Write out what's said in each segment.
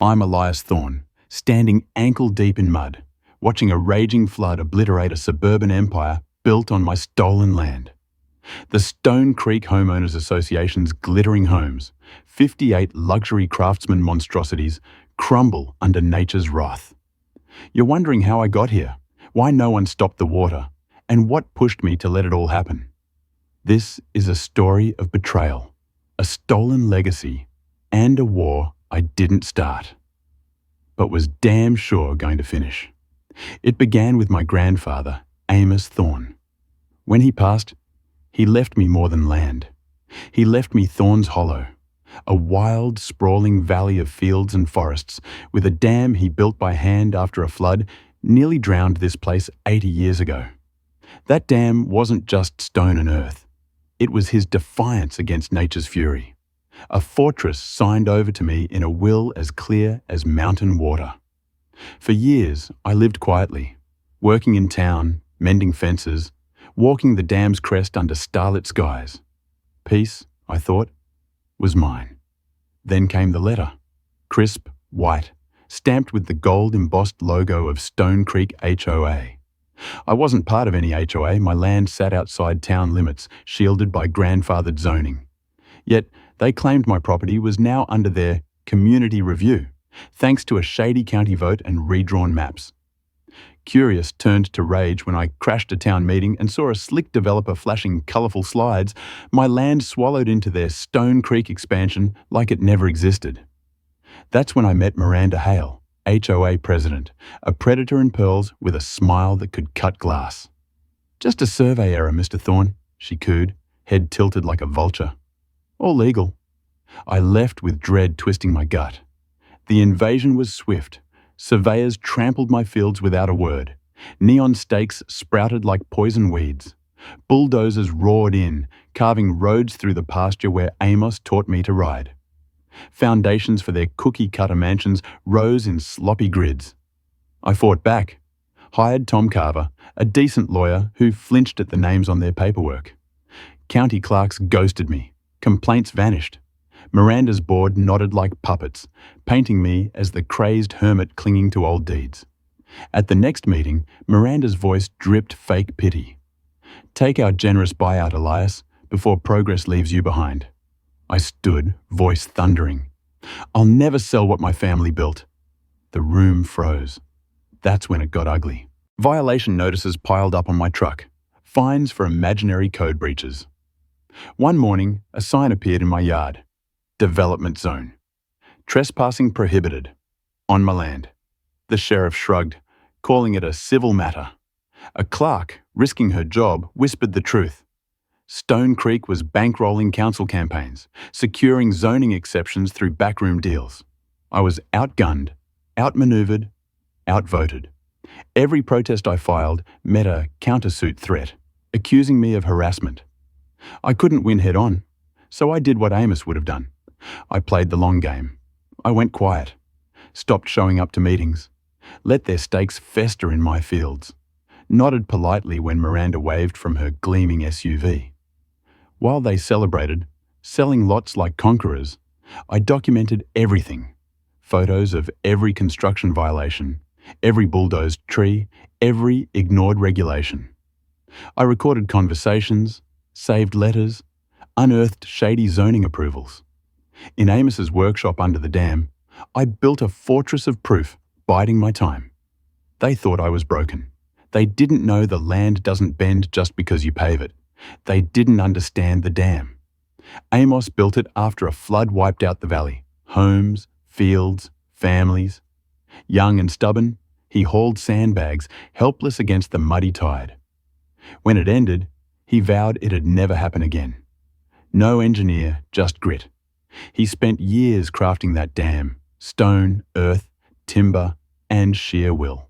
I'm Elias Thorne, standing ankle-deep in mud, watching a raging flood obliterate a suburban empire built on my stolen land. The Stone Creek Homeowners Association's glittering homes, 58 luxury craftsman monstrosities, crumble under nature's wrath. You're wondering how I got here, why no one stopped the water, and what pushed me to let it all happen. This is a story of betrayal, a stolen legacy, and a war I didn't start, but was damn sure going to finish. It began with my grandfather, Amos Thorne. When he passed, he left me more than land. He left me Thorne's Hollow, a wild, sprawling valley of fields and forests, with a dam he built by hand after a flood nearly drowned this place 80 years ago. That dam wasn't just stone and earth. It was his defiance against nature's fury, a fortress signed over to me in a will as clear as mountain water. For years, I lived quietly, working in town, mending fences, walking the dam's crest under starlit skies. Peace, I thought, was mine. Then came the letter, crisp, white, stamped with the gold-embossed logo of Stone Creek HOA. I wasn't part of any HOA. My land sat outside town limits, shielded by grandfathered zoning. Yet, they claimed my property was now under their community review, thanks to a shady county vote and redrawn maps. Curious turned to rage when I crashed a town meeting and saw a slick developer flashing colourful slides, my land swallowed into their Stone Creek expansion like it never existed. That's when I met Miranda Hale, HOA president, a predator in pearls with a smile that could cut glass. "Just a survey error, Mr. Thorne," she cooed, head tilted like a vulture. "All legal." I left with dread twisting my gut. The invasion was swift. Surveyors trampled my fields without a word. Neon stakes sprouted like poison weeds. Bulldozers roared in, carving roads through the pasture where Amos taught me to ride. Foundations for their cookie-cutter mansions rose in sloppy grids. I fought back, hired Tom Carver, a decent lawyer who flinched at the names on their paperwork. County clerks ghosted me. Complaints vanished. Miranda's board nodded like puppets, painting me as the crazed hermit clinging to old deeds. At the next meeting, Miranda's voice dripped fake pity. "Take our generous buyout, Elias, before progress leaves you behind." I stood, voice thundering. "I'll never sell what my family built." The room froze. That's when it got ugly. Violation notices piled up on my truck. Fines for imaginary code breaches. One morning, a sign appeared in my yard. Development zone. Trespassing prohibited. On my land. The sheriff shrugged, calling it a civil matter. A clerk, risking her job, whispered the truth. Stone Creek was bankrolling council campaigns, securing zoning exceptions through backroom deals. I was outgunned, outmaneuvered, outvoted. Every protest I filed met a countersuit threat, accusing me of harassment. I couldn't win head-on, so I did what Amos would have done. I played the long game. I went quiet, stopped showing up to meetings, let their stakes fester in my fields, nodded politely when Miranda waved from her gleaming SUV. While they celebrated, selling lots like conquerors, I documented everything. Photos of every construction violation, every bulldozed tree, every ignored regulation. I recorded conversations, saved letters, unearthed shady zoning approvals. In Amos's workshop under the dam, I built a fortress of proof, biding my time. They thought I was broken. They didn't know the land doesn't bend just because you pave it. They didn't understand the dam. Amos built it after a flood wiped out the valley. Homes, fields, families. Young and stubborn, he hauled sandbags, helpless against the muddy tide. When it ended, he vowed it'd never happen again. No engineer, just grit. He spent years crafting that dam, stone, earth, timber, and sheer will.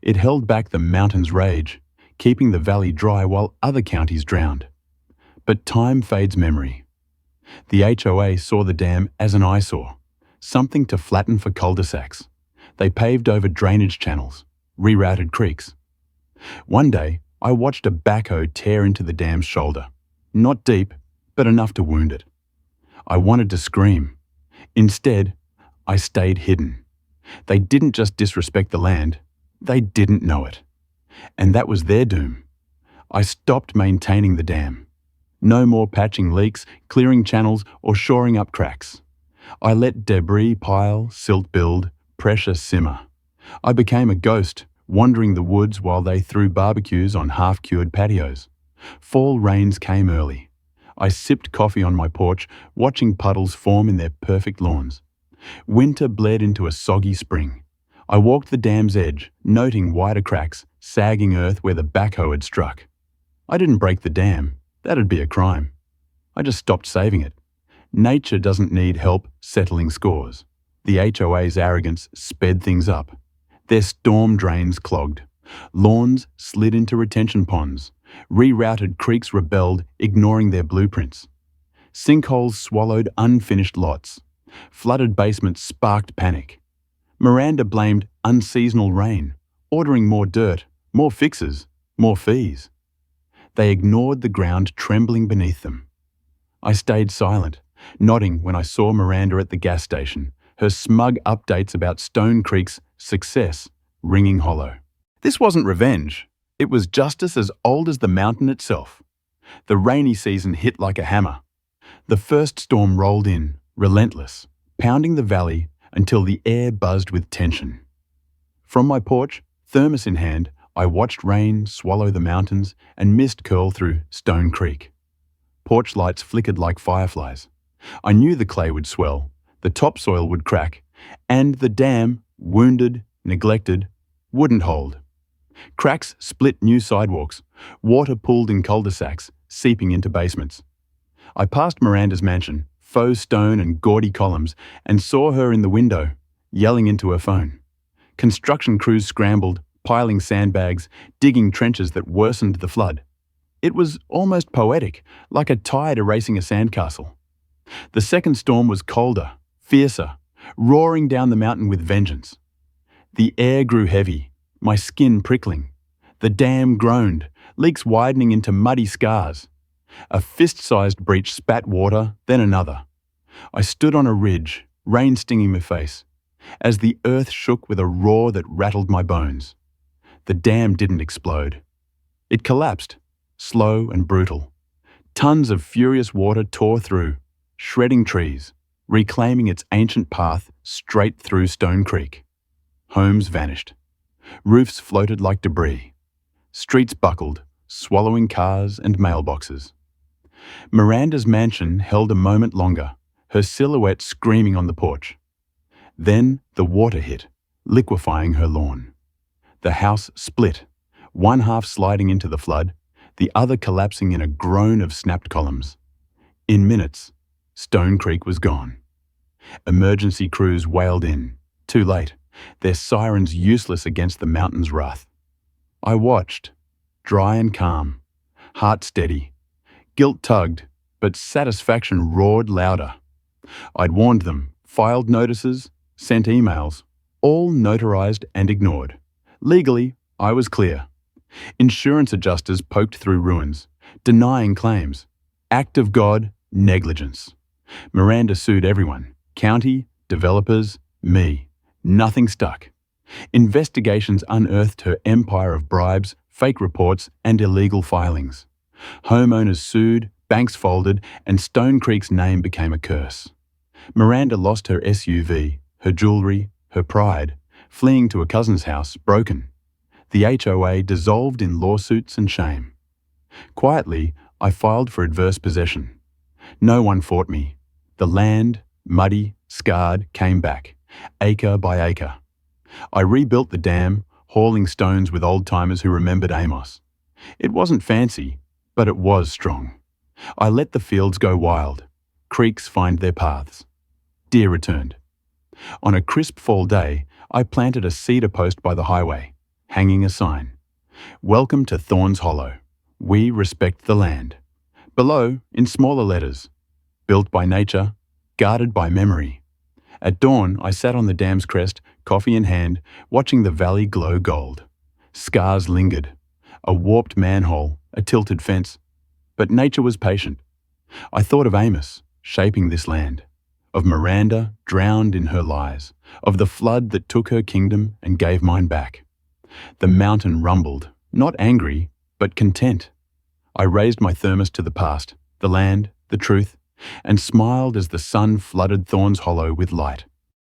It held back the mountain's rage, keeping the valley dry while other counties drowned. But time fades memory. The HOA saw the dam as an eyesore, something to flatten for cul-de-sacs. They paved over drainage channels, rerouted creeks. One day, I watched a backhoe tear into the dam's shoulder. Not deep, but enough to wound it. I wanted to scream. Instead, I stayed hidden. They didn't just disrespect the land, they didn't know it. And that was their doom. I stopped maintaining the dam. No more patching leaks, clearing channels, or shoring up cracks. I let debris pile, silt build, pressure simmer. I became a ghost, wandering the woods while they threw barbecues on half-cured patios. Fall rains came early. I sipped coffee on my porch, watching puddles form in their perfect lawns. Winter bled into a soggy spring. I walked the dam's edge, noting wider cracks, sagging earth where the backhoe had struck. I didn't break the dam. That'd be a crime. I just stopped saving it. Nature doesn't need help settling scores. The HOA's arrogance sped things up. Their storm drains clogged. Lawns slid into retention ponds. Rerouted creeks rebelled, ignoring their blueprints. Sinkholes swallowed unfinished lots. Flooded basements sparked panic. Miranda blamed unseasonal rain, ordering more dirt, more fixes, more fees. They ignored the ground trembling beneath them. I stayed silent, nodding when I saw Miranda at the gas station, her smug updates about Stone Creek's success ringing hollow. This wasn't revenge. It was justice as old as the mountain itself. The rainy season hit like a hammer. The first storm rolled in, relentless, pounding the valley until the air buzzed with tension. From my porch, thermos in hand, I watched rain swallow the mountains and mist curl through Stone Creek. Porch lights flickered like fireflies. I knew the clay would swell, the topsoil would crack, and the dam, wounded, neglected, wouldn't hold. Cracks split new sidewalks, water pooled in cul-de-sacs, seeping into basements. I passed Miranda's mansion, faux stone and gaudy columns, and saw her in the window, yelling into her phone. Construction crews scrambled, piling sandbags, digging trenches that worsened the flood. It was almost poetic, like a tide erasing a sandcastle. The second storm was colder, fiercer, roaring down the mountain with vengeance. The air grew heavy, my skin prickling. The dam groaned, leaks widening into muddy scars. A fist-sized breach spat water, then another. I stood on a ridge, rain stinging my face, as the earth shook with a roar that rattled my bones. The dam didn't explode. It collapsed, slow and brutal. Tons of furious water tore through, shredding trees, reclaiming its ancient path straight through Stone Creek. Homes vanished. Roofs floated like debris. Streets buckled, swallowing cars and mailboxes. Miranda's mansion held a moment longer, her silhouette screaming on the porch. Then the water hit, liquefying her lawn. The house split, one half sliding into the flood, the other collapsing in a groan of snapped columns. In minutes, Stone Creek was gone. Emergency crews wailed in, too late, their sirens useless against the mountain's wrath. I watched, dry and calm, heart steady. Guilt tugged, but satisfaction roared louder. I'd warned them, filed notices, sent emails, all notarized and ignored. Legally, I was clear. Insurance adjusters poked through ruins, denying claims. Act of God, negligence. Miranda sued everyone, county, developers, me. Nothing stuck. Investigations unearthed her empire of bribes, fake reports, and illegal filings. Homeowners sued, banks folded, and Stone Creek's name became a curse. Miranda lost her SUV, her jewelry, her pride, fleeing to a cousin's house, broken. The HOA dissolved in lawsuits and shame. Quietly, I filed for adverse possession. No one fought me. The land, muddy, scarred, came back, acre by acre. I rebuilt the dam, hauling stones with old-timers who remembered Amos. It wasn't fancy, but it was strong. I let the fields go wild, creeks find their paths. Deer returned. On a crisp fall day, I planted a cedar post by the highway, hanging a sign. Welcome to Thorns Hollow. We respect the land. Below, in smaller letters, built by nature, guarded by memory. At dawn, I sat on the dam's crest, coffee in hand, watching the valley glow gold. Scars lingered. A warped manhole, a tilted fence. But nature was patient. I thought of Amos, shaping this land. of Miranda drowned in her lies, of the flood that took her kingdom and gave mine back. The mountain rumbled, not angry, but content. I raised my thermos to the past, the land, the truth, and smiled as the sun flooded Thorns Hollow with light.